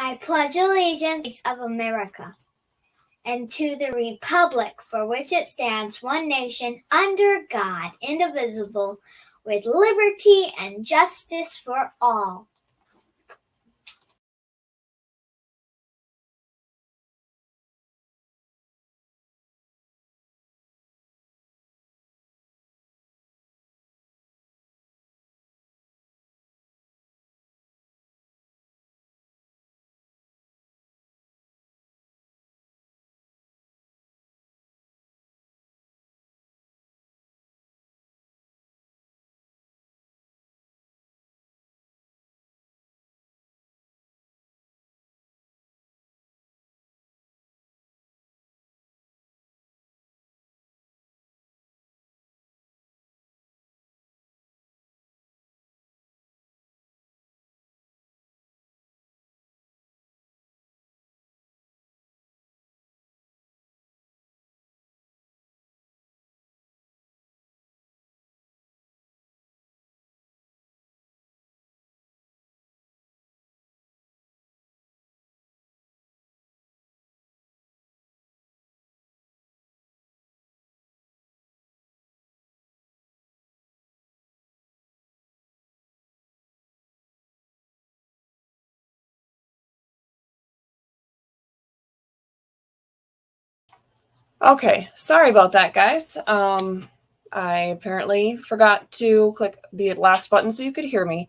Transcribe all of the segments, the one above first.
I pledge allegiance of America and to the republic for which it stands, one nation, under God, indivisible, with liberty and justice for all. Okay, sorry about that, guys. I apparently forgot to click the last button so you could hear me.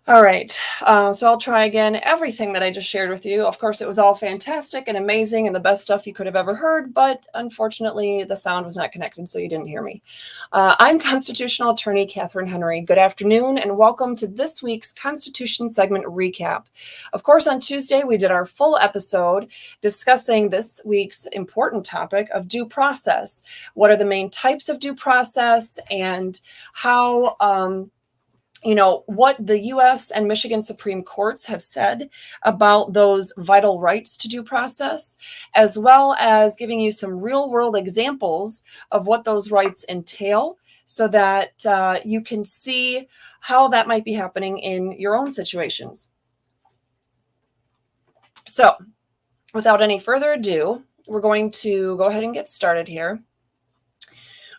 All right, so I'll try again. Everything that I just shared with you, of course, it was all fantastic and amazing and the best stuff you could have ever heard, but unfortunately, the sound was not connected, so you didn't hear me. I'm Constitutional Attorney Katherine Henry. Good afternoon, and welcome to this week's Constitution segment recap. Of course, on Tuesday, we did our full episode discussing this week's important topic of due process. What are the main types of due process and how what the U.S. and Michigan Supreme Courts have said about those vital rights to due process, as well as giving you some real-world examples of what those rights entail so that you can see how that might be happening in your own situations. So, without any further ado, we're going to go ahead and get started here.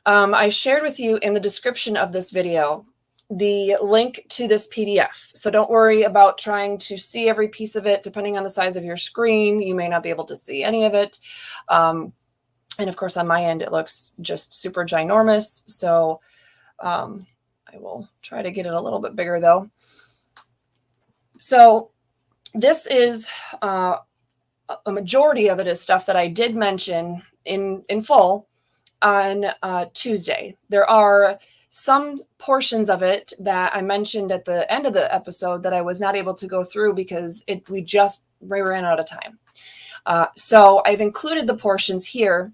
I shared with you in the description of this video the link to this PDF. So don't worry about trying to see every piece of it. Depending on the size of your screen, you may not be able to see any of it. And of course, on my end, it looks just super ginormous. So I will try to get it a little bit bigger though. So this is a majority of it is stuff that I did mention in full on Tuesday. There are some portions of it that I mentioned at the end of the episode that I was not able to go through because we ran out of time. So I've included the portions here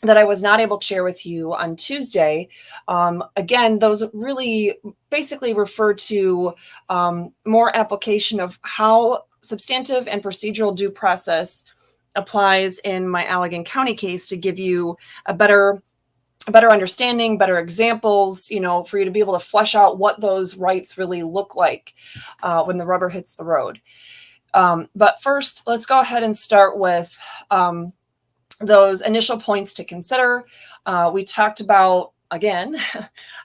that I was not able to share with you on Tuesday. Again, those really basically refer to more application of how substantive and procedural due process applies in my Allegan County case to give you a better understanding, better examples, for you to be able to flesh out what those rights really look like when the rubber hits the road. But first, let's go ahead and start with those initial points to consider. We talked about, again,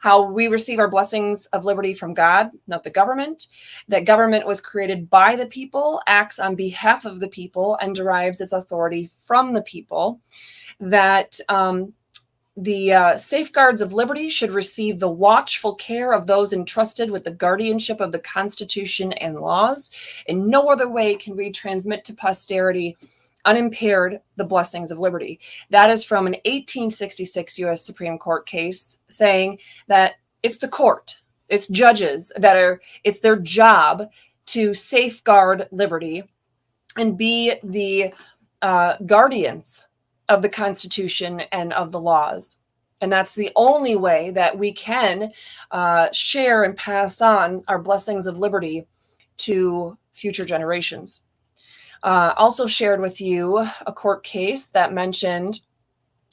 how we receive our blessings of liberty from God, not the government. That government was created by the people, acts on behalf of the people, and derives its authority from the people. That the safeguards of liberty should receive the watchful care of those entrusted with the guardianship of the Constitution and laws. In no other way can we transmit to posterity unimpaired the blessings of liberty. That is from an 1866 U.S. Supreme Court case saying that it's the court, it's judges it's their job to safeguard liberty and be the guardians of the Constitution and of the laws. And that's the only way that we can share and pass on our blessings of liberty to future generations. Also shared with you a court case that mentioned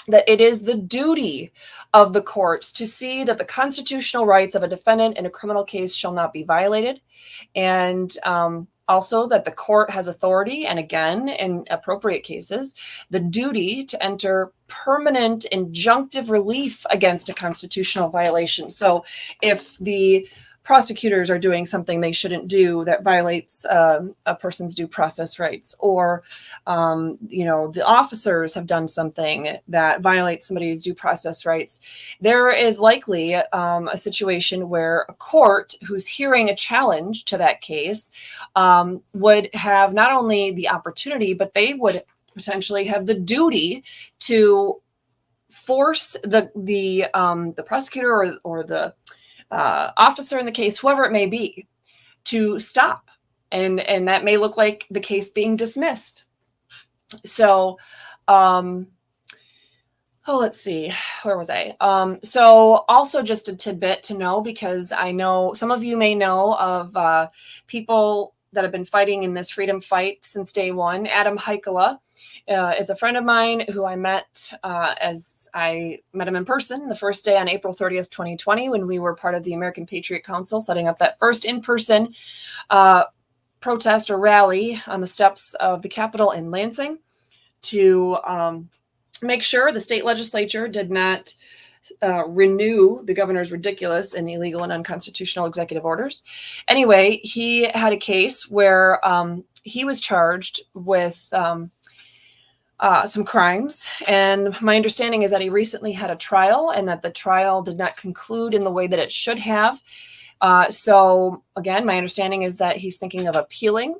that it is the duty of the courts to see that the constitutional rights of a defendant in a criminal case shall not be violated. And also that the court has authority, and again, in appropriate cases, the duty to enter permanent injunctive relief against a constitutional violation. So if the prosecutors are doing something they shouldn't do that violates a person's due process rights, or the officers have done something that violates somebody's due process rights, there is likely a situation where a court who's hearing a challenge to that case would have not only the opportunity, but they would potentially have the duty to force the prosecutor or the officer in the case, whoever it may be, to stop. And that may look like the case being dismissed. So, let's see, where was I? So also just a tidbit to know, because I know some of you may know of people that have been fighting in this freedom fight since day one. Adam Heikela is a friend of mine who I met as I met him in person the first day on April 30th, 2020, when we were part of the American Patriot Council, setting up that first in-person protest or rally on the steps of the Capitol in Lansing to make sure the state legislature did not renew the governor's ridiculous and illegal and unconstitutional executive orders. Anyway, he had a case where he was charged with some crimes. And my understanding is that he recently had a trial, and that the trial did not conclude in the way that it should have. So again, my understanding is that he's thinking of appealing,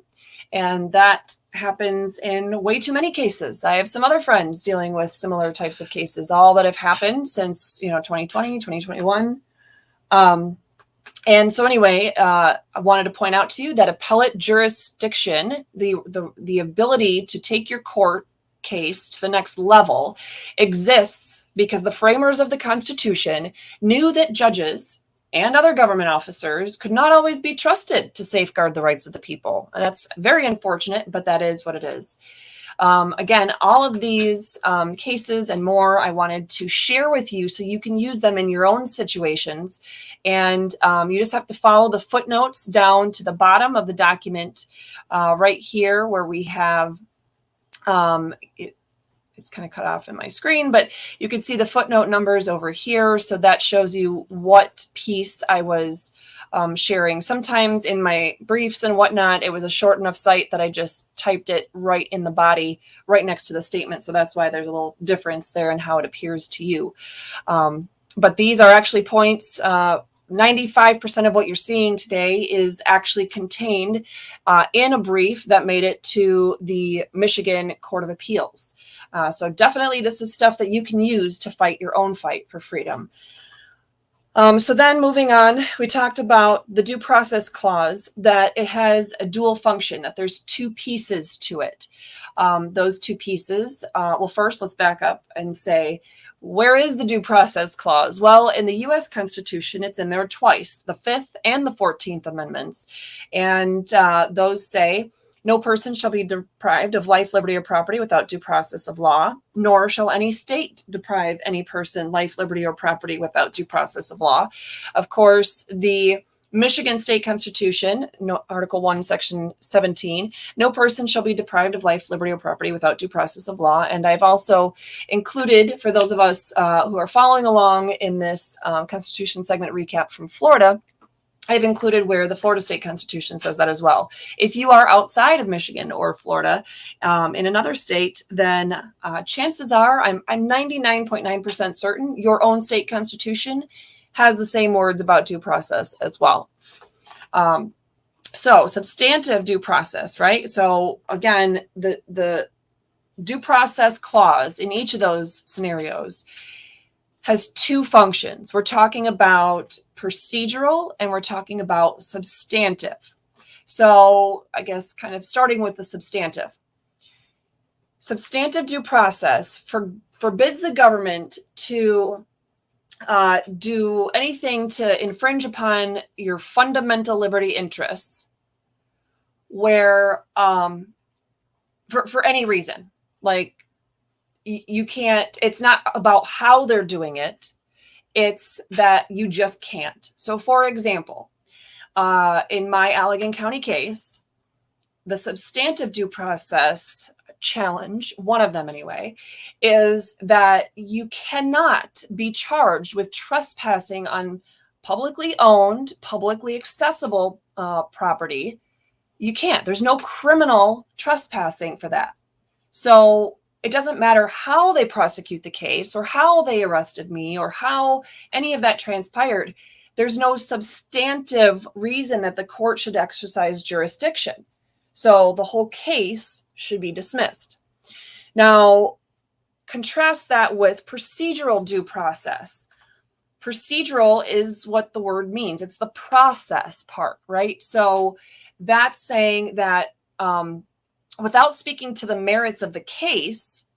and that happens in way too many cases. I have some other friends dealing with similar types of cases, all that have happened since 2020, 2021. And so anyway, I wanted to point out to you that appellate jurisdiction, the ability to take your court case to the next level, exists because the framers of the Constitution knew that judges and other government officers could not always be trusted to safeguard the rights of the people. And that's very unfortunate, but that is what it is. Again, all of these cases and more I wanted to share with you so you can use them in your own situations. And you just have to follow the footnotes down to the bottom of the document right here, where we have, it's kind of cut off in my screen, but you can see the footnote numbers over here. So that shows you what piece I was sharing. Sometimes in my briefs and whatnot, it was a short enough site that I just typed it right in the body, right next to the statement. So that's why there's a little difference there in how it appears to you. But these are actually points. 95% of what you're seeing today is actually contained in a brief that made it to the Michigan Court of Appeals. So definitely this is stuff that you can use to fight your own fight for freedom. So then moving on, we talked about the due process clause, that it has a dual function, that there's two pieces to it. Those two pieces, well, first, let's back up and say, where is the due process clause? Well, in the U.S. Constitution, it's in there twice, the 5th and the 14th Amendments. And those say, no person shall be deprived of life, liberty, or property without due process of law, nor shall any state deprive any person life, liberty, or property without due process of law. Of course, the Michigan State Constitution, Article 1, Section 17, no person shall be deprived of life, liberty, or property without due process of law. And I've also included, for those of us who are following along in this Constitution segment recap from Florida, I've included where the Florida State Constitution says that as well. If you are outside of Michigan or Florida in another state, then chances are, I'm 99.9% certain, your own state constitution has the same words about due process as well. So substantive due process, right? So again, the due process clause in each of those scenarios has two functions. We're talking about procedural and we're talking about substantive. So I guess kind of starting with the substantive. Substantive due process forbids the government to do anything to infringe upon your fundamental liberty interests where for any reason. Like, you can't, it's not about how they're doing it. It's that you just can't. So for example, in my Allegan County case, the substantive due process challenge, one of them anyway, is that you cannot be charged with trespassing on publicly owned, publicly accessible property. You can't. There's no criminal trespassing for that. So it doesn't matter how they prosecute the case or how they arrested me or how any of that transpired. There's no substantive reason that the court should exercise jurisdiction. So the whole case should be dismissed. Now, contrast that with procedural due process. Procedural is what the word means. It's the process part, right? So that's saying that without speaking to the merits of the case,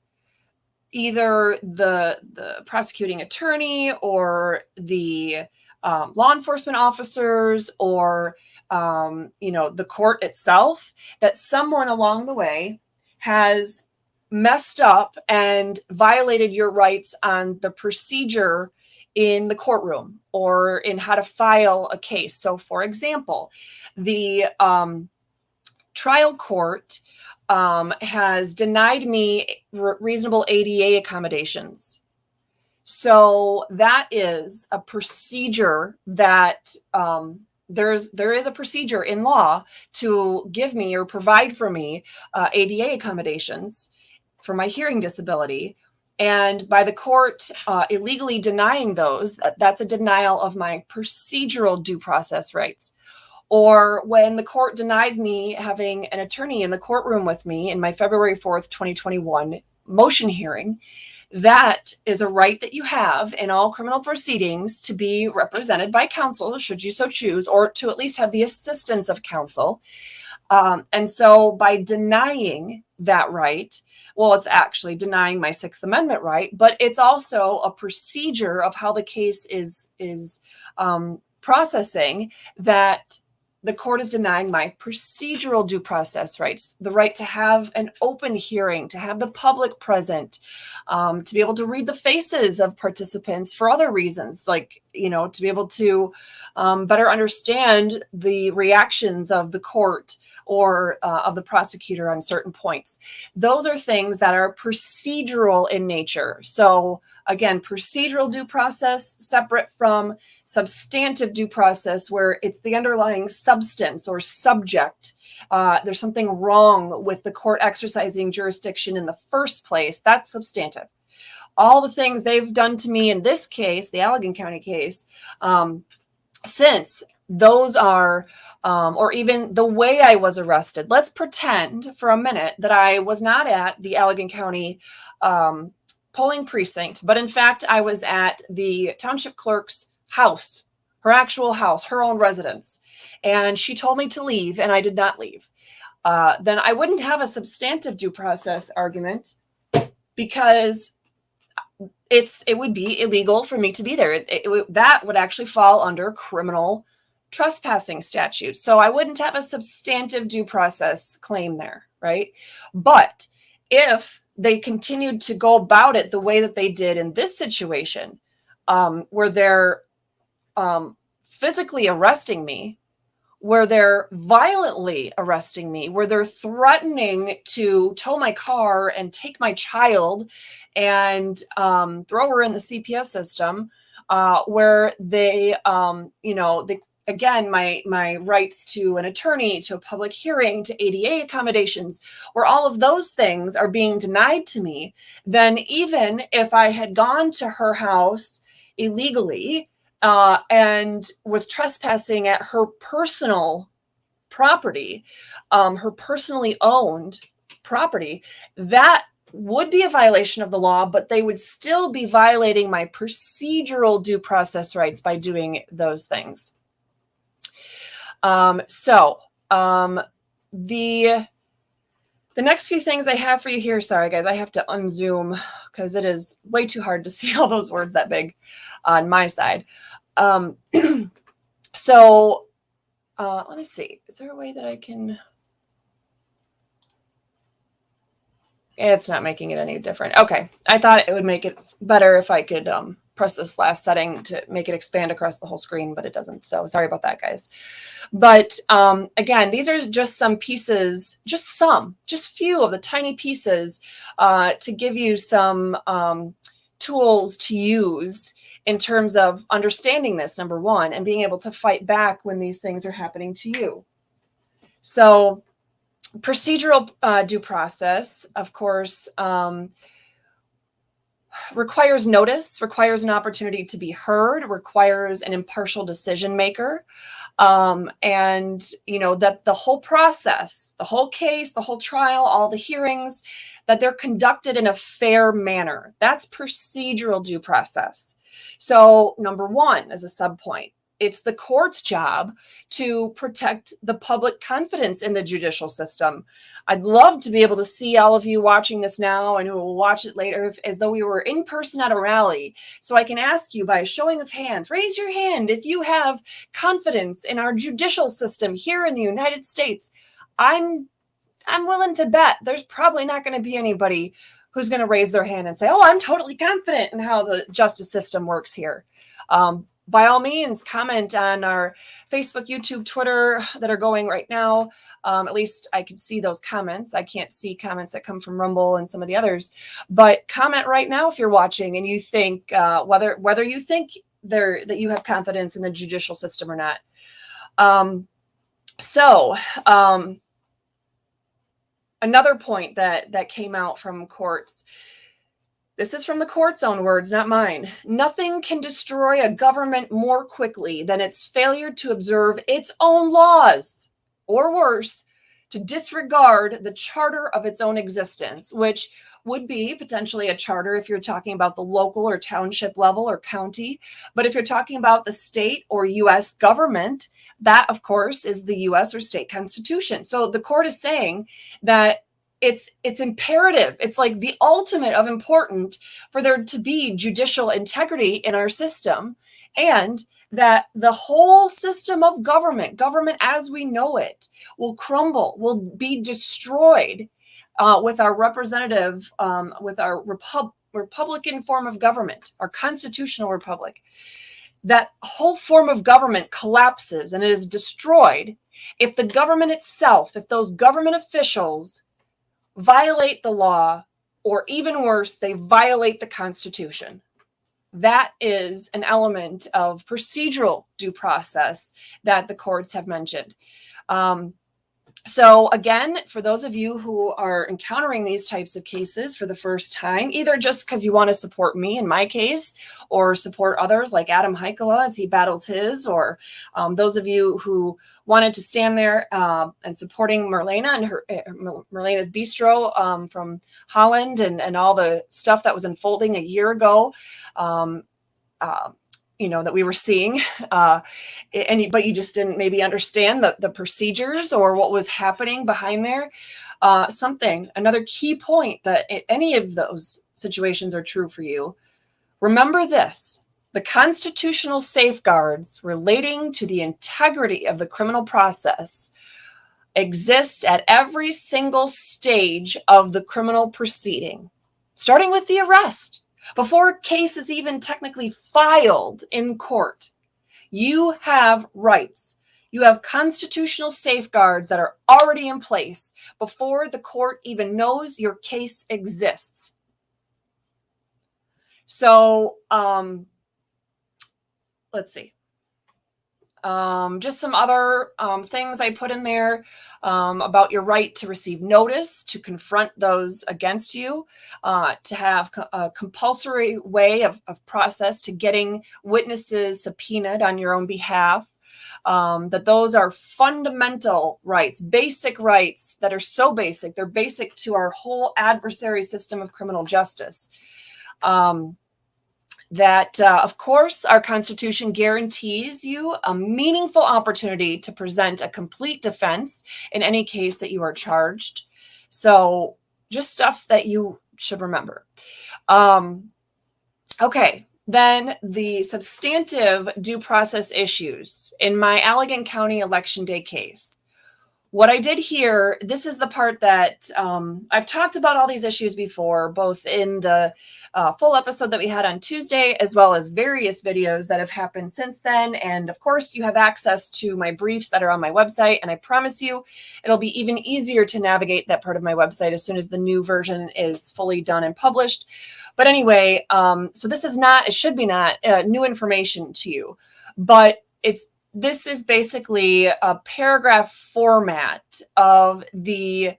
either the prosecuting attorney or the law enforcement officers or the court itself, that someone along the way has messed up and violated your rights on the procedure in the courtroom or in how to file a case. So, for example, the trial court has denied me reasonable ADA accommodations. So that is a procedure that there is a procedure in law to give me or provide for me ADA accommodations for my hearing disability. And by the court illegally denying those, that's a denial of my procedural due process rights. Or when the court denied me having an attorney in the courtroom with me in my February 4th, 2021 motion hearing, that is a right that you have in all criminal proceedings to be represented by counsel, should you so choose, or to at least have the assistance of counsel. And so by denying that right, well, it's actually denying my Sixth Amendment right, but it's also a procedure of how the case is processing that the court is denying my procedural due process rights, the right to have an open hearing, to have the public present, to be able to read the faces of participants for other reasons, like, to be able to better understand the reactions of the court or of the prosecutor on certain points. Those are things that are procedural in nature. So again, procedural due process separate from substantive due process, where it's the underlying substance or subject. There's something wrong with the court exercising jurisdiction in the first place. That's substantive. All the things they've done to me in this case, the Allegan County case, since those are, or even the way I was arrested. Let's pretend for a minute that I was not at the Allegan County polling precinct, but in fact, I was at the township clerk's house, her actual house, her own residence. And she told me to leave, and I did not leave. Then I wouldn't have a substantive due process argument because it would be illegal for me to be there. That would actually fall under criminal trespassing statute. So I wouldn't have a substantive due process claim there, right? But if they continued to go about it the way that they did in this situation, where they're physically arresting me, where they're violently arresting me, where they're threatening to tow my car and take my child and throw her in the CPS system, where they, again, my rights to an attorney, to a public hearing, to ADA accommodations, where all of those things are being denied to me, then even if I had gone to her house illegally and was trespassing at her personal property, her personally owned property, that would be a violation of the law, but they would still be violating my procedural due process rights by doing those things. The next few things I have for you here, sorry guys, I have to unzoom because it is way too hard to see all those words that big on my side. Let me see, is there a way that I can, It's not making it any different. Okay. I thought it would make it better if I could press this last setting to make it expand across the whole screen, but it doesn't. So sorry about that, guys. But again, these are just some pieces, just few of the tiny pieces to give you some tools to use in terms of understanding this, number one, and being able to fight back when these things are happening to you. So procedural due process, of course, requires notice, requires an opportunity to be heard, requires an impartial decision maker. And, you know, that the whole process, the whole case, the whole trial, all the hearings, that they're conducted in a fair manner. That's procedural due process. So number one, as a subpoint, it's the court's job to protect the public confidence in the judicial system. I'd love to be able to see all of you watching this now and who will watch it later as though we were in person at a rally. So I can ask you by a showing of hands, raise your hand if you have confidence in our judicial system here in the United States. I'm willing to bet there's probably not going to be anybody who's going to raise their hand and say, oh, I'm totally confident in how the justice system works here. By all means, comment on our Facebook, YouTube, Twitter that are going right now. At least I can see those comments. I can't see comments that come from Rumble and some of the others. But comment right now if you're watching and you think whether you think that you have confidence in the judicial system or not. Another point that came out from courts. This is from the court's own words, not mine. Nothing can destroy a government more quickly than its failure to observe its own laws, or worse, to disregard the charter of its own existence, which would be potentially a charter if you're talking about the local or township level or county. But if you're talking about the state or U.S. government, that, of course, is the U.S. or state constitution. So the court is saying that it's imperative. It's like the ultimate of important for there to be judicial integrity in our system, and that the whole system of government as we know it, will crumble, will be destroyed with our representative, with our Republican form of government, our constitutional republic. That whole form of government collapses and it is destroyed if the government itself, if those government officials violate the law, or even worse, they violate the Constitution. That is an element of procedural due process that the courts have mentioned. So again, for those of you who are encountering these types of cases for the first time, either just because you want to support me in my case, or support others like Adam Heikela as he battles his, or those of you who wanted to stand there and supporting Marlena and Marlena's Bistro from Holland and all the stuff that was unfolding a year ago, that we were seeing, but you just didn't maybe understand the procedures or what was happening behind there. Another key point that any of those situations are true for you. Remember this: the constitutional safeguards relating to the integrity of the criminal process exist at every single stage of the criminal proceeding, starting with the arrest. Before a case is even technically filed in court, you have rights. You have constitutional safeguards that are already in place before the court even knows your case exists. So, let's see. Just some other things I put in there about your right to receive notice, to confront those against you, to have a compulsory way of process to getting witnesses subpoenaed on your own behalf, that those are fundamental rights, basic rights that are so basic. They're basic to our whole adversary system of criminal justice. Of course, our Constitution guarantees you a meaningful opportunity to present a complete defense in any case that you are charged. So just stuff that you should remember. Okay, then the substantive due process issues in my Allegan County Election Day case. What I did here, this is the part that I've talked about all these issues before, both in the full episode that we had on Tuesday, as well as various videos that have happened since then. And of course, you have access to my briefs that are on my website. And I promise you, it'll be even easier to navigate that part of my website as soon as the new version is fully done and published. But anyway, so this is not, it should be not new information to you, but this is basically a paragraph format of the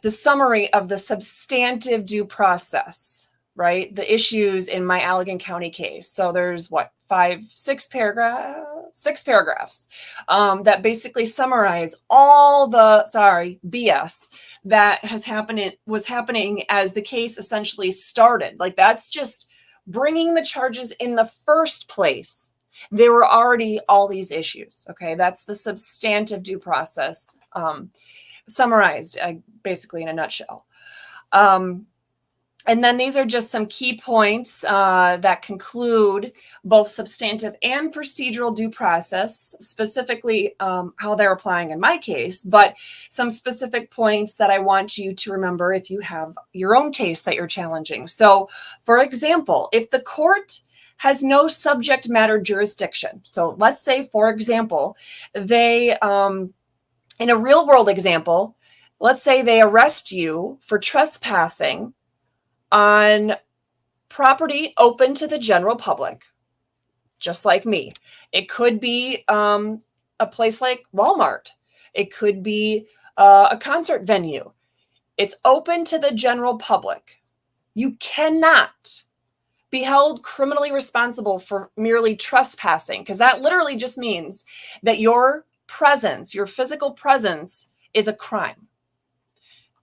summary of the substantive due process, right? The issues in my Allegan County case. So there's six paragraphs that basically summarize all the, BS that was happening as the case essentially started. Like, that's just bringing the charges in the first place. There were already all these issues. Okay, that's the substantive due process summarized basically in a nutshell. And then these are just some key points that conclude both substantive and procedural due process, specifically how they're applying in my case, but some specific points that I want you to remember if you have your own case that you're challenging. So, for example, if the court has no subject matter jurisdiction, so let's say, for example, they, in a real world example, let's say they arrest you for trespassing on property open to the general public, just like me. It could be a place like Walmart. It could be a concert venue. It's open to the general public. You cannot be held criminally responsible for merely trespassing, because that literally just means that your presence, your physical presence, is a crime.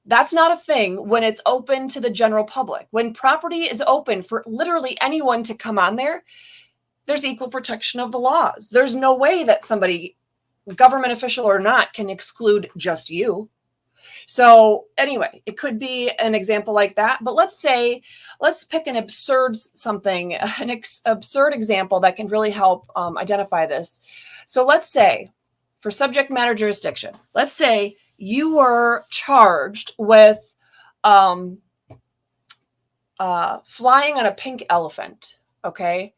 That's not a thing when it's open to the general public. When property is open for literally anyone to come on there, there's equal protection of the laws. There's no way that somebody, government official or not, can exclude just you. So anyway, it could be an example like that. But let's pick an absurd example that can really help identify this. So let's say, for subject matter jurisdiction, let's say you were charged with flying on a pink elephant, okay?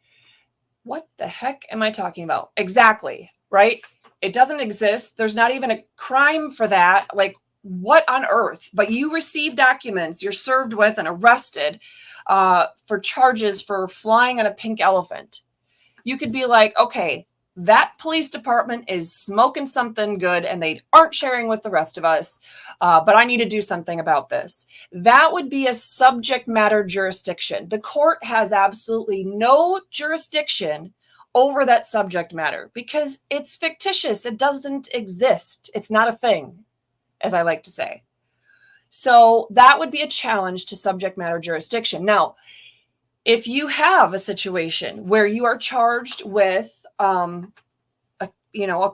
What the heck am I talking about? Exactly, right? It doesn't exist. There's not even a crime for that. Like, what on earth? But you receive documents, you're served with and arrested for charges for flying on a pink elephant. You could be like, okay, that police department is smoking something good and they aren't sharing with the rest of us, but I need to do something about this. That would be a subject matter jurisdiction. The court has absolutely no jurisdiction over that subject matter because it's fictitious. It doesn't exist. It's not a thing, as I like to say. So that would be a challenge to subject matter jurisdiction. Now, if you have a situation where you are charged with a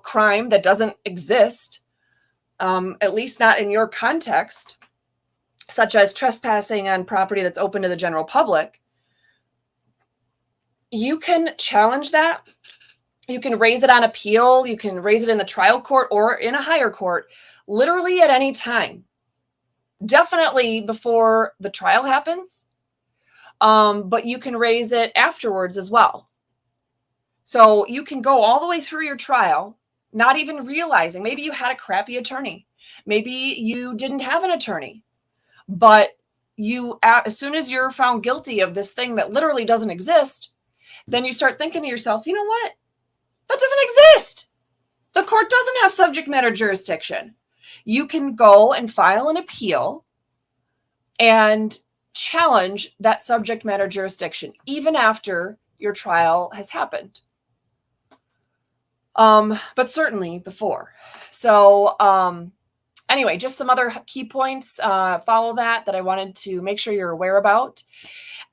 crime that doesn't exist, at least not in your context, such as trespassing on property that's open to the general public, you can challenge that. You can raise it on appeal. You can raise it in the trial court or in a higher court, literally at any time. Definitely before the trial happens, but you can raise it afterwards as well. So you can go all the way through your trial, not even realizing, maybe you had a crappy attorney. Maybe you didn't have an attorney, but as soon as you're found guilty of this thing that literally doesn't exist, then you start thinking to yourself, you know what? That doesn't exist. The court doesn't have subject matter jurisdiction. You can go and file an appeal and challenge that subject matter jurisdiction, even after your trial has happened. But certainly before. So anyway, just some other key points follow that I wanted to make sure you're aware about.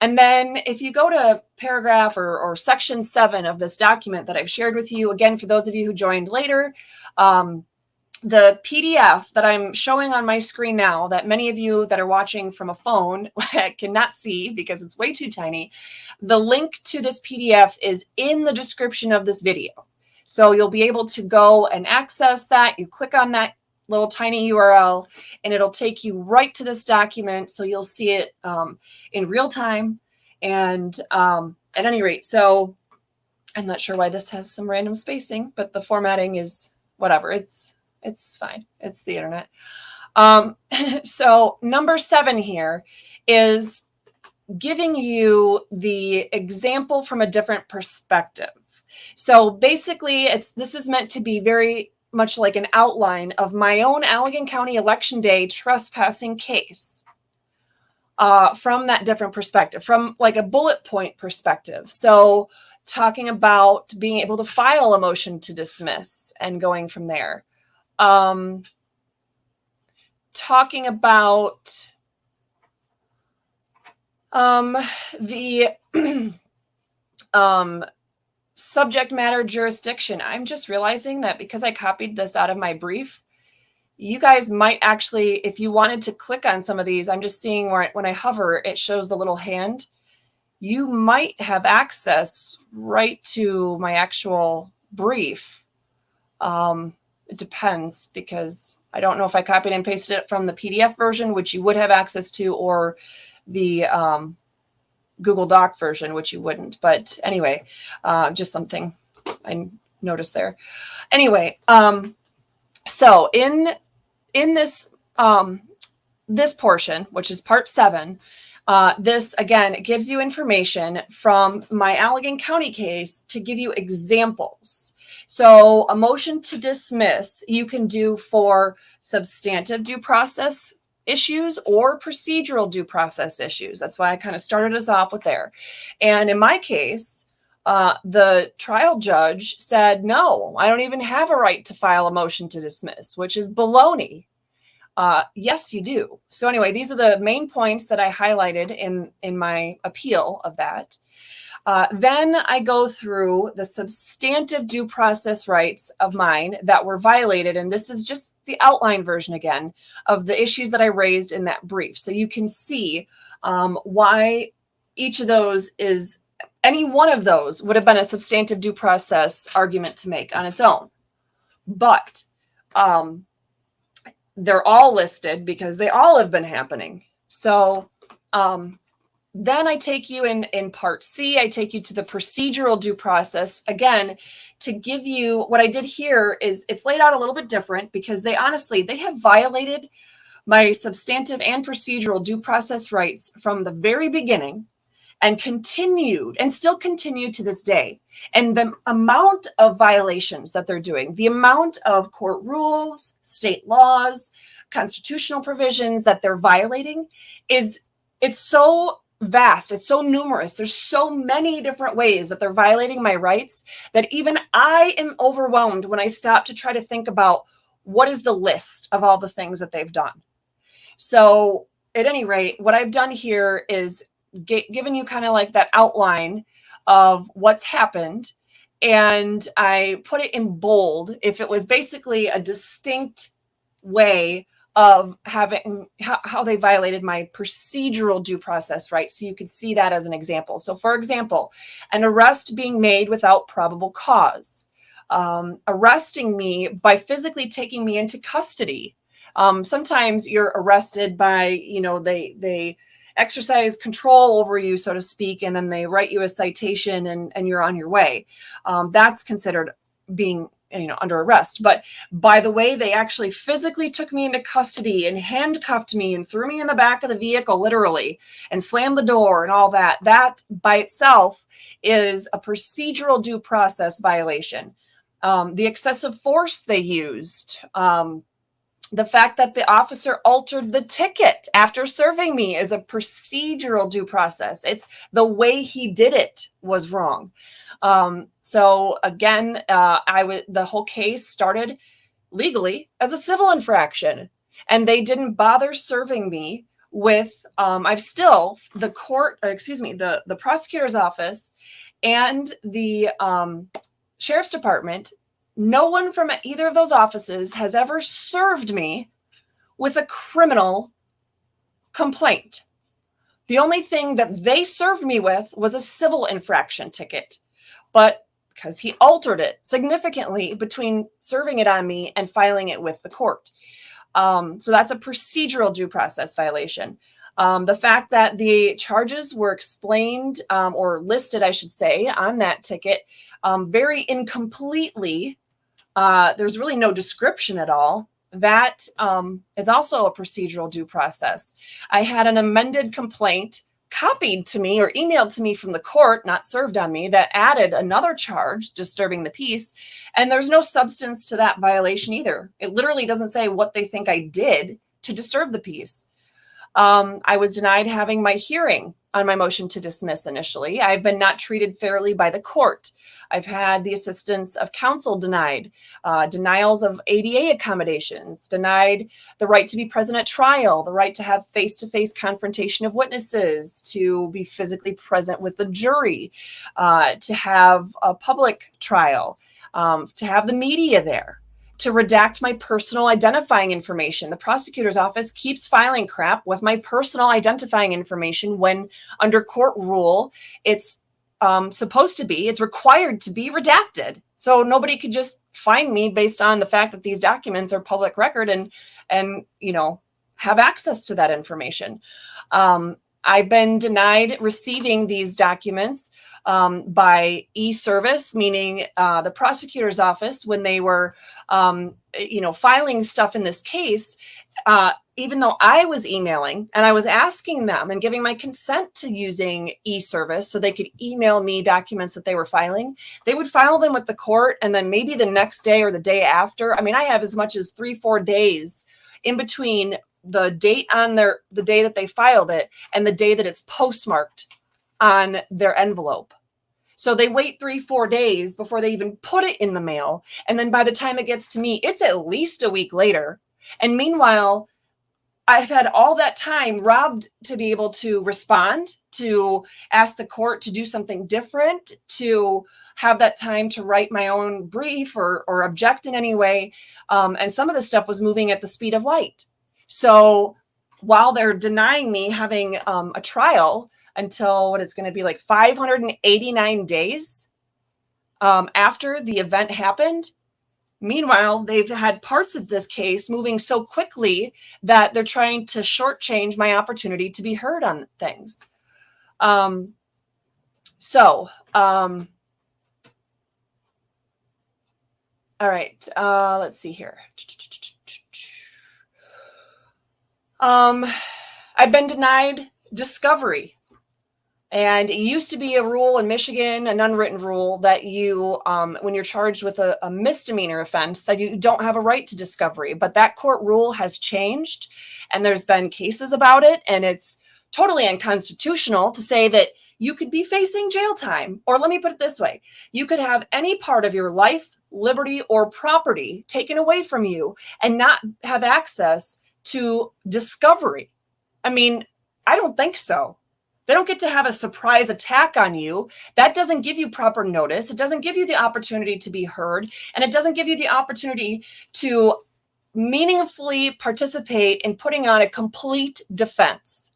And then if you go to paragraph or section 7 of this document that I've shared with you, again, for those of you who joined later, the PDF that I'm showing on my screen now that many of you that are watching from a phone cannot see because it's way too tiny, the link to this PDF is in the description of this video. So you'll be able to go and access that. You click on that little tiny URL and it'll take you right to this document. So you'll see it in real time. And at any rate, so I'm not sure why this has some random spacing, but the formatting is whatever. It's fine. It's the internet. So number 7 here is giving you the example from a different perspective. So basically, this is meant to be very much like an outline of my own Allegan County Election Day trespassing case from that different perspective, from like a bullet point perspective. So talking about being able to file a motion to dismiss and going from there. Talking about the subject matter jurisdiction. I'm just realizing that because I copied this out of my brief, you guys might actually, if you wanted to click on some of these, I'm just seeing where when I hover, it shows the little hand. You might have access right to my actual brief. It depends, because I don't know if I copied and pasted it from the PDF version, which you would have access to, or the Google Doc version, which you wouldn't. But anyway, just something I noticed there. Anyway, so in this this portion, which is part 7, this again gives you information from my Allegan County case to give you examples. So a motion to dismiss you can do for substantive due process issues or procedural due process issues. That's why I kind of started us off with there. And in my case, the trial judge said, no, I don't even have a right to file a motion to dismiss, which is baloney. Yes, you do. So anyway, these are the main points that I highlighted in my appeal of that. Then I go through the substantive due process rights of mine that were violated. And this is just the outline version again of the issues that I raised in that brief. So you can see why each of those is, any one of those would have been a substantive due process argument to make on its own. But they're all listed because they all have been happening. So then I take you in part C, I take you to the procedural due process. Again, to give you, what I did here is it's laid out a little bit different because they have violated my substantive and procedural due process rights from the very beginning and continued and still continue to this day. And the amount of violations that they're doing, the amount of court rules, state laws, constitutional provisions that they're violating it's so vast. It's so numerous. There's so many different ways that they're violating my rights that even I am overwhelmed when I stop to try to think about what is the list of all the things that they've done. So at any rate, what I've done here is given you kind of like that outline of what's happened. And I put it in bold if it was basically a distinct way of having how they violated my procedural due process rights. So you could see that as an example. So for example, an arrest being made without probable cause, arresting me by physically taking me into custody. Sometimes you're arrested by, they exercise control over you, so to speak, and then they write you a citation and you're on your way. That's considered being under arrest. But by the way, they actually physically took me into custody and handcuffed me and threw me in the back of the vehicle, literally, and slammed the door and all that. That by itself is a procedural due process violation. The excessive force they used, the fact that the officer altered the ticket after serving me is a procedural due process. It's the way he did it was wrong. So again, the whole case started legally as a civil infraction, and they didn't bother serving me with, the prosecutor's office and the sheriff's department. No one from either of those offices has ever served me with a criminal complaint. The only thing that they served me with was a civil infraction ticket. But because he altered it significantly between serving it on me and filing it with the court. So that's a procedural due process violation. The fact that the charges were explained or listed, I should say, on that ticket very incompletely. There's really no description at all. That is also a procedural due process. I had an amended complaint copied to me or emailed to me from the court, not served on me, that added another charge, disturbing the peace. And there's no substance to that violation either. It literally doesn't say what they think I did to disturb the peace. I was denied having my hearing on my motion to dismiss initially. I've been not treated fairly by the court. I've had the assistance of counsel denied, denials of ADA accommodations, denied the right to be present at trial, the right to have face-to-face confrontation of witnesses, to be physically present with the jury, to have a public trial, to have the media there, to redact my personal identifying information. The prosecutor's office keeps filing crap with my personal identifying information when under court rule, it's it's required to be redacted. So nobody could just find me based on the fact that these documents are public record and have access to that information. I've been denied receiving these documents by e-service, meaning the prosecutor's office, when they were, filing stuff in this case, even though I was emailing and I was asking them and giving my consent to using e-service so they could email me documents that they were filing, they would file them with the court. And then maybe the next day or the day after, I have as much as 3-4 days in between the date on the day that they filed it and the day that it's postmarked on their envelope. So they wait 3-4 days before they even put it in the mail. And then by the time it gets to me, it's at least a week later. And meanwhile, I've had all that time robbed to be able to respond, to ask the court to do something different, to have that time to write my own brief or object in any way. And some of the stuff was moving at the speed of light. So while they're denying me having a trial until what it's going to be like 589 days after the event happened, meanwhile, they've had parts of this case moving so quickly that they're trying to shortchange my opportunity to be heard on things. All right, let's see here. I've been denied discovery. And it used to be a rule in Michigan, an unwritten rule, that you, when you're charged with a misdemeanor offense, that you don't have a right to discovery. But that court rule has changed, and there's been cases about it, and it's totally unconstitutional to say that you could be facing jail time. Or let me put it this way. You could have any part of your life, liberty, or property taken away from you and not have access to discovery. I don't think so. They don't get to have a surprise attack on you. That doesn't give you proper notice. It doesn't give you the opportunity to be heard. And it doesn't give you the opportunity to meaningfully participate in putting on a complete defense.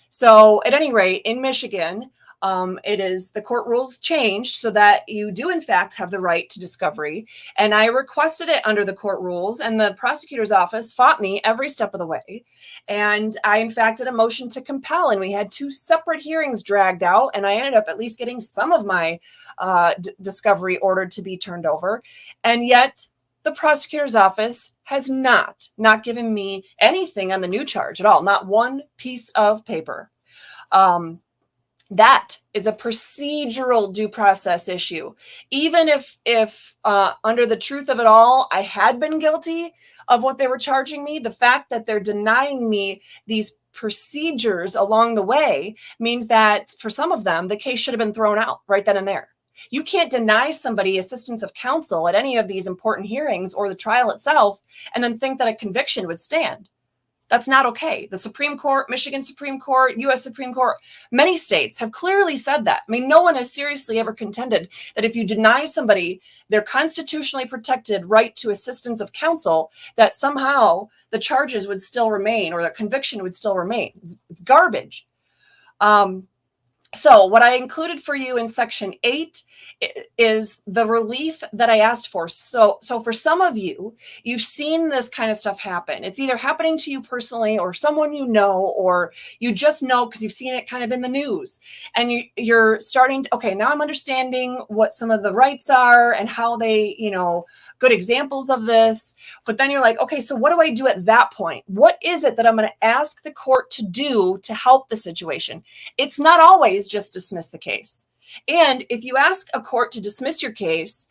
So at any rate, in Michigan, the court rules changed so that you do in fact have the right to discovery. And I requested it under the court rules, and the prosecutor's office fought me every step of the way. And I in fact did a motion to compel, and we had 2 separate hearings dragged out, and I ended up at least getting some of my discovery ordered to be turned over. And yet the prosecutor's office has not given me anything on the new charge at all, not one piece of paper. That is a procedural due process issue. Even if under the truth of it all, I had been guilty of what they were charging me, the fact that they're denying me these procedures along the way means that for some of them, the case should have been thrown out right then and there. You can't deny somebody assistance of counsel at any of these important hearings or the trial itself and then think that a conviction would stand. That's not okay. The Supreme Court, Michigan Supreme Court, U.S. Supreme Court, many states have clearly said that. No one has seriously ever contended that if you deny somebody their constitutionally protected right to assistance of counsel, that somehow the charges would still remain or the conviction would still remain. It's garbage. So what I included for you in section 8 is the relief that I asked for. So for some of you, you've seen this kind of stuff happen. It's either happening to you personally or someone you know, or you just know because you've seen it kind of in the news. And you're starting to, okay, now I'm understanding what some of the rights are and how they, good examples of this. But then you're like, okay, so what do I do at that point? What is it that I'm going to ask the court to do to help the situation? It's not always just dismiss the case. And if you ask a court to dismiss your case,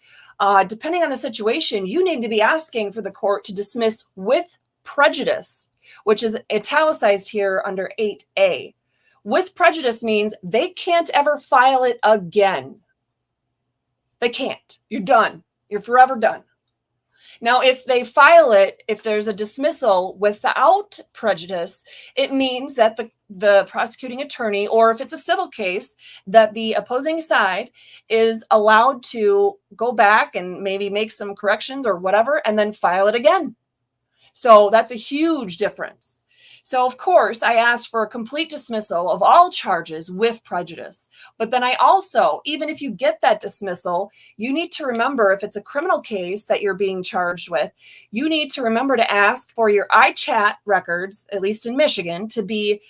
depending on the situation, you need to be asking for the court to dismiss with prejudice, which is italicized here under 8A. With prejudice means they can't ever file it again. They can't. You're done. You're forever done. Now, if they file it, if there's a dismissal without prejudice, it means that the prosecuting attorney, or if it's a civil case, that the opposing side is allowed to go back and maybe make some corrections or whatever, and then file it again. So that's a huge difference. So, of course, I asked for a complete dismissal of all charges with prejudice. But then I also, even if you get that dismissal, you need to remember, if it's a criminal case that you're being charged with, you need to remember to ask for your iChat records, at least in Michigan, to be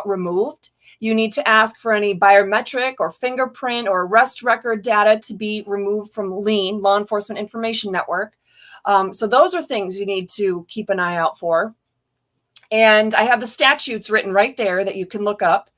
removed. You need to ask for any biometric or fingerprint or arrest record data to be removed from LEAN, Law Enforcement Information Network. So those are things you need to keep an eye out for. And I have the statutes written right there that you can look up.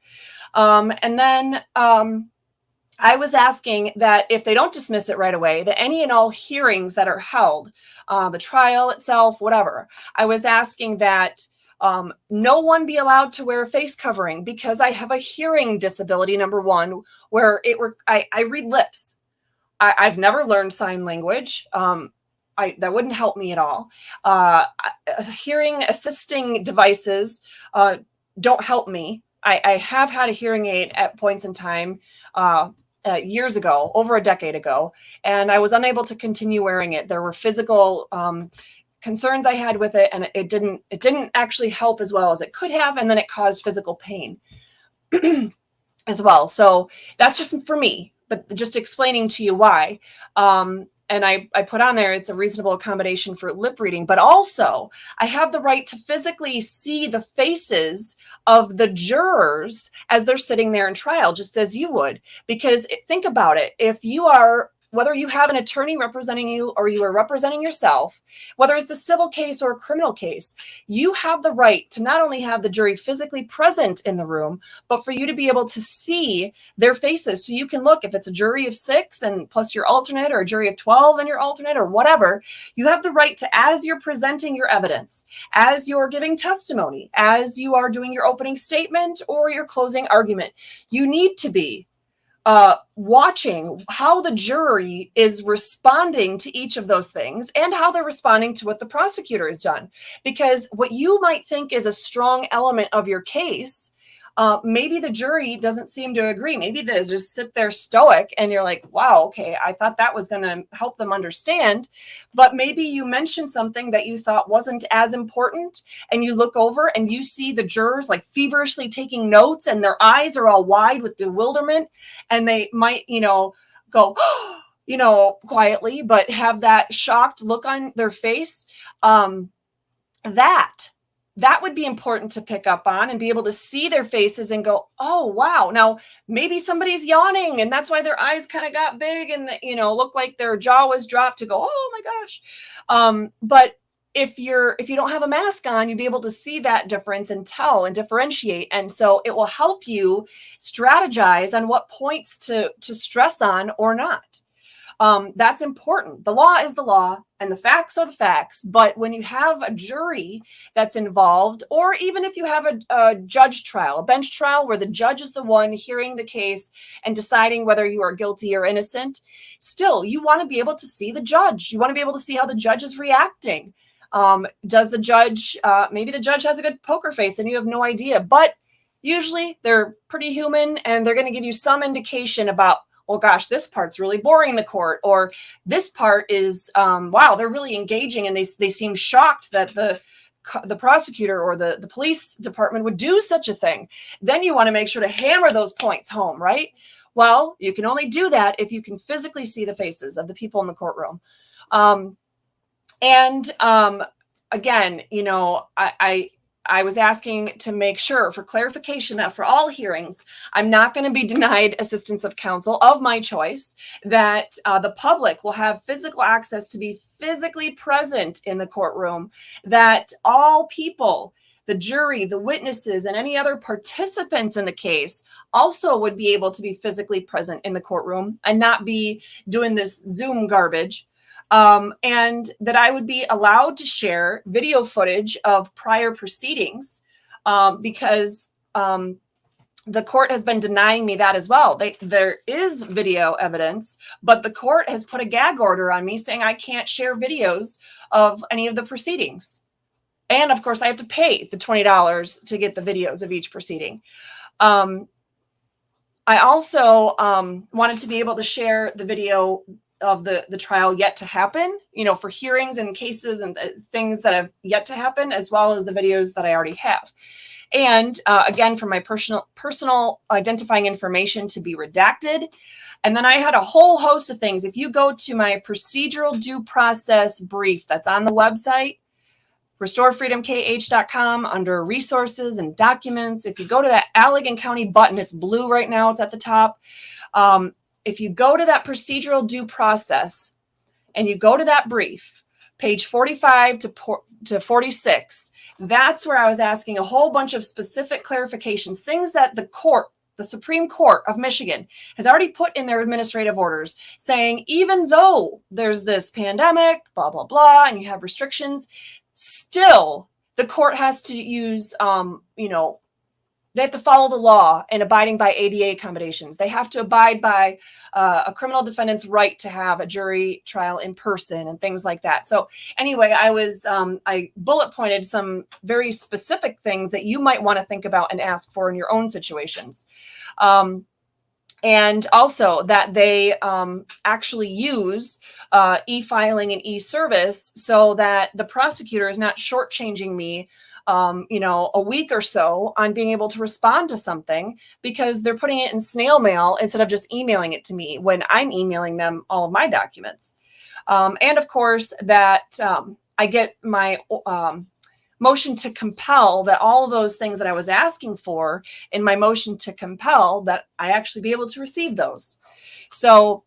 And then I was asking that if they don't dismiss it right away, that any and all hearings that are held, the trial itself, whatever, I was asking that no one be allowed to wear a face covering, because I have a hearing disability, number one, where I read lips. I've never learned sign language. That wouldn't help me at all. Hearing assisting devices don't help me. I have had a hearing aid at points in time years ago, over a decade ago, and I was unable to continue wearing it. There were physical concerns I had with it, and it didn't actually help as well as it could have, and then it caused physical pain as well. So that's just for me, but just explaining to you why. And I put on there, it's a reasonable accommodation for lip reading, but also I have the right to physically see the faces of the jurors as they're sitting there in trial, just as you would. Because think about it, if you are, whether you have an attorney representing you or you are representing yourself, whether it's a civil case or a criminal case, you have the right to not only have the jury physically present in the room, but for you to be able to see their faces. So you can look, if it's a jury of 6 and plus your alternate, or a jury of 12 and your alternate, or whatever, you have the right to, as you're presenting your evidence, as you're giving testimony, as you are doing your opening statement or your closing argument, you need to be watching how the jury is responding to each of those things and how they're responding to what the prosecutor has done. Because what you might think is a strong element of your case, maybe the jury doesn't seem to agree. Maybe they just sit there stoic and you're like, wow, okay, I thought that was going to help them understand. But maybe you mentioned something that you thought wasn't as important, and you look over and you see the jurors like feverishly taking notes and their eyes are all wide with bewilderment, and they might, go, quietly, but have that shocked look on their face. That would be important to pick up on and be able to see their faces and go, oh, wow. Now, maybe somebody's yawning and that's why their eyes kind of got big and, look like their jaw was dropped, to go, oh my gosh. But if you don't have a mask on, you'll be able to see that difference and tell and differentiate. And so it will help you strategize on what points to stress on or not. That's important. The law is the law and the facts are the facts. But when you have a jury that's involved, or even if you have a judge trial, a bench trial where the judge is the one hearing the case and deciding whether you are guilty or innocent, still, you want to be able to see the judge. You want to be able to see how the judge is reacting. Does the judge, maybe the judge has a good poker face and you have no idea, but usually they're pretty human and they're going to give you some indication about, oh gosh, this part's really boring in the court, or this part is, wow, they're really engaging and they seem shocked that the the prosecutor or the police department would do such a thing. Then you want to make sure to hammer those points home, right? Well, you can only do that if you can physically see the faces of the people in the courtroom. Again, you know, I was asking to make sure for clarification that for all hearings, I'm not going to be denied assistance of counsel of my choice, that the public will have physical access to be physically present in the courtroom, that all people, the jury, the witnesses, and any other participants in the case also would be able to be physically present in the courtroom and not be doing this Zoom garbage. And that I would be allowed to share video footage of prior proceedings because the court has been denying me that as well. There is video evidence, but the court has put a gag order on me saying I can't share videos of any of the proceedings. And of course, I have to pay the $20 to get the videos of each proceeding. I also wanted to be able to share the video of the trial yet to happen, you know, for hearings and cases and things that have yet to happen, as well as the videos that I already have. And again, for my personal identifying information to be redacted. And then I had a whole host of things. If you go to my procedural due process brief that's on the website, restorefreedomkh.com, under resources and documents, if you go to that Allegan County button, it's blue right now, it's at the top. If you go to that procedural due process and you go to that brief, page 45 to 46, that's where I was asking a whole bunch of specific clarifications, things that the Supreme Court of Michigan has already put in their administrative orders, saying even though there's this pandemic, blah, blah, blah, and you have restrictions, still the court has to use, they have to follow the law in abiding by ADA accommodations. They have to abide by a criminal defendant's right to have a jury trial in person and things like that. So anyway, I bullet pointed some very specific things that you might want to think about and ask for in your own situations. And also that they actually use e-filing and e-service so that the prosecutor is not shortchanging me a week or so on being able to respond to something because they're putting it in snail mail instead of just emailing it to me when I'm emailing them all of my documents. And of course that I get my motion to compel, that all of those things that I was asking for in my motion to compel, that I actually be able to receive those. So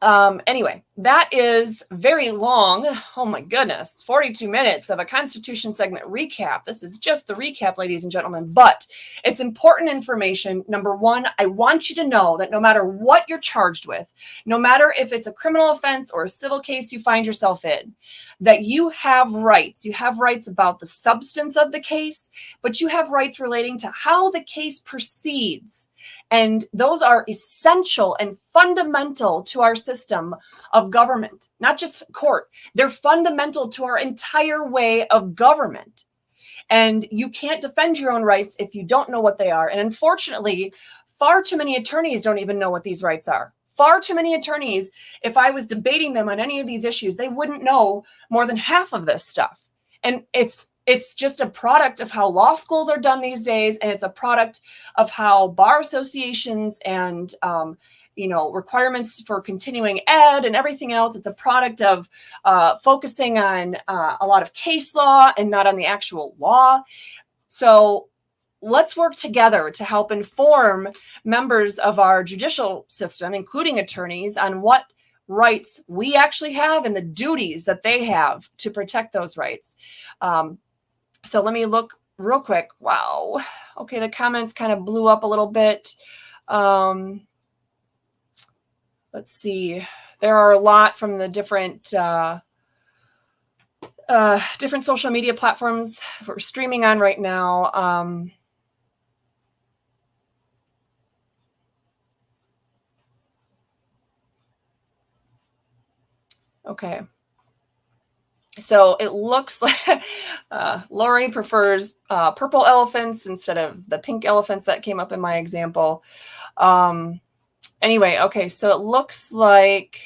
anyway, that is very long. Oh my goodness, 42 minutes of a Constitution segment recap. This is just the recap, ladies and gentlemen, but it's important information. Number one, I want you to know that no matter what you're charged with, no matter if it's a criminal offense or a civil case you find yourself in, that you have rights. You have rights about the substance of the case, but you have rights relating to how the case proceeds. And those are essential and fundamental to our system of government, not just court. They're fundamental to our entire way of government. And you can't defend your own rights if you don't know what they are. And unfortunately, far too many attorneys don't even know what these rights are. Far too many attorneys, if I was debating them on any of these issues, they wouldn't know more than half of this stuff. And it's just a product of how law schools are done these days. And it's a product of how bar associations and, requirements for continuing ed and everything else. It's a product of focusing on a lot of case law and not on the actual law. So let's work together to help inform members of our judicial system, including attorneys, on what rights we actually have and the duties that they have to protect those rights. So let me look real quick. Wow. Okay, the comments kind of blew up a little bit. Let's see. There are a lot from the different social media platforms we're streaming on right now. Okay. So it looks like Lori prefers purple elephants instead of the pink elephants that came up in my example. Anyway, okay, so it looks like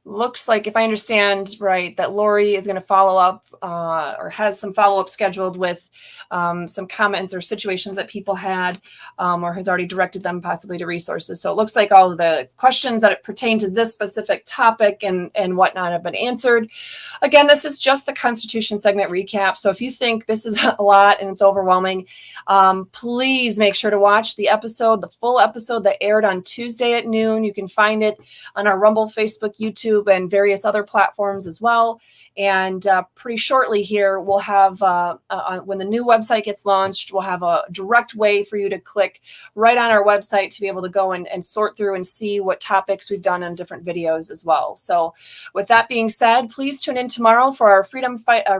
looks like, if I understand right, that Lori is going to follow up or has some follow-up scheduled with some comments or situations that people had or has already directed them possibly to resources. So it looks like all of the questions that pertain to this specific topic and whatnot have been answered. Again, this is just the Constitution segment recap. So if you think this is a lot and it's overwhelming, please make sure to watch the episode, the full episode that aired on Tuesday at noon. You can find it on our Rumble, Facebook, YouTube, and various other platforms as well. And pretty shortly here, we'll have, when the new website gets launched, we'll have a direct way for you to click right on our website to be able to go and sort through and see what topics we've done on different videos as well. So with that being said, please tune in tomorrow for our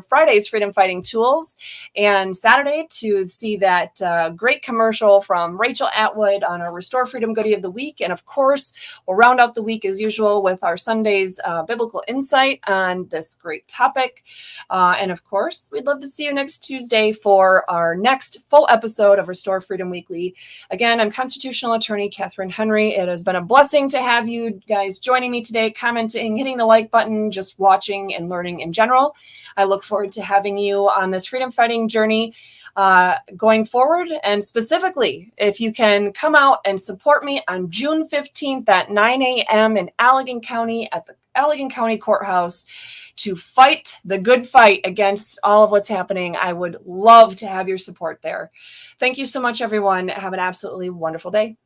Friday's Freedom Fighting Tools, and Saturday to see that great commercial from Rachel Atwood on our Restore Freedom Goodie of the Week. And of course, we'll round out the week as usual with our Sunday's biblical insight on this great topic. And of course, we'd love to see you next Tuesday for our next full episode of Restore Freedom Weekly. Again, I'm constitutional attorney Katherine Henry. It has been a blessing to have you guys joining me today, commenting, hitting the like button, just watching and learning in general. I look forward to having you on this freedom fighting journey going forward. And specifically, if you can come out and support me on June 15th at 9 a.m. in Allegan County at the Allegan County Courthouse to fight the good fight against all of what's happening, I would love to have your support there. Thank you so much, everyone. Have an absolutely wonderful day.